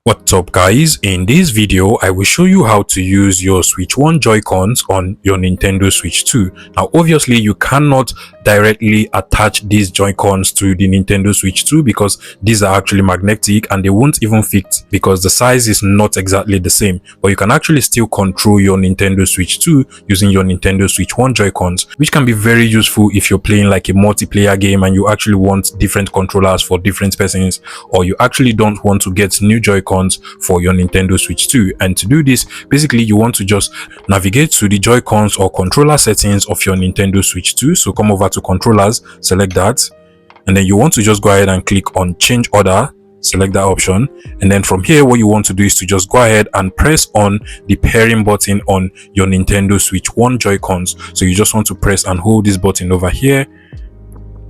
What's up guys, in this video I will show you how to use your Switch 1 Joy-Cons on your Nintendo Switch 2. Now obviously you cannot directly attach these Joy-Cons to the Nintendo Switch 2 because these are actually magnetic and they won't even fit because the size is not exactly the same. But you can actually still control your Nintendo Switch 2 using your Nintendo Switch 1 Joy-Cons, which can be very useful if you're playing like a multiplayer game and you actually want different controllers for different persons, or you actually don't want to get new Joy-Cons for your Nintendo Switch 2. And to do this, basically you want to just navigate to the Joy-Cons or controller settings of your Nintendo Switch 2. So come over to controllers, select that, and then you want to just go ahead and click on change order, select that option, and then from here what you want to do is to just go ahead and press on the pairing button on your Nintendo Switch 1 Joy-Cons. So you just want to press and hold this button over here,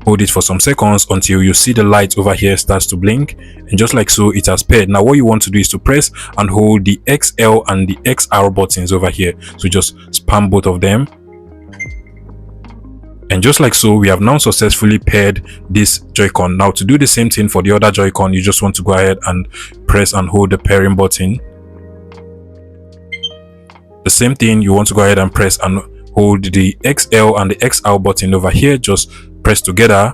hold it for some seconds until you see the light over here starts to blink, and just like so it has paired. Now what you want to do is to press and hold the XL and the XR buttons over here, so just spam both of them, and just like so we have now successfully paired this Joy-Con. Now to do the same thing for the other Joy-Con, you just want to go ahead and press and hold the pairing button. The same thing, you want to go ahead and press and hold the XL and the XR button over here, just press together.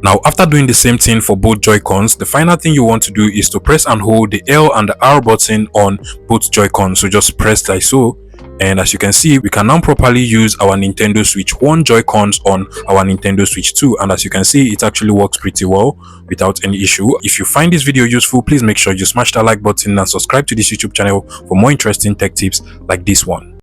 Now after doing the same thing for both Joy-Cons, the final thing you want to do is to press and hold the L and the R button on both Joy-Cons. So just press like so, and as you can see we can now properly use our Nintendo Switch 1 Joy-Cons on our Nintendo Switch 2, and as you can see it actually works pretty well without any issue. If you find this video useful, please make sure you smash that like button and subscribe to this YouTube channel for more interesting tech tips like this one.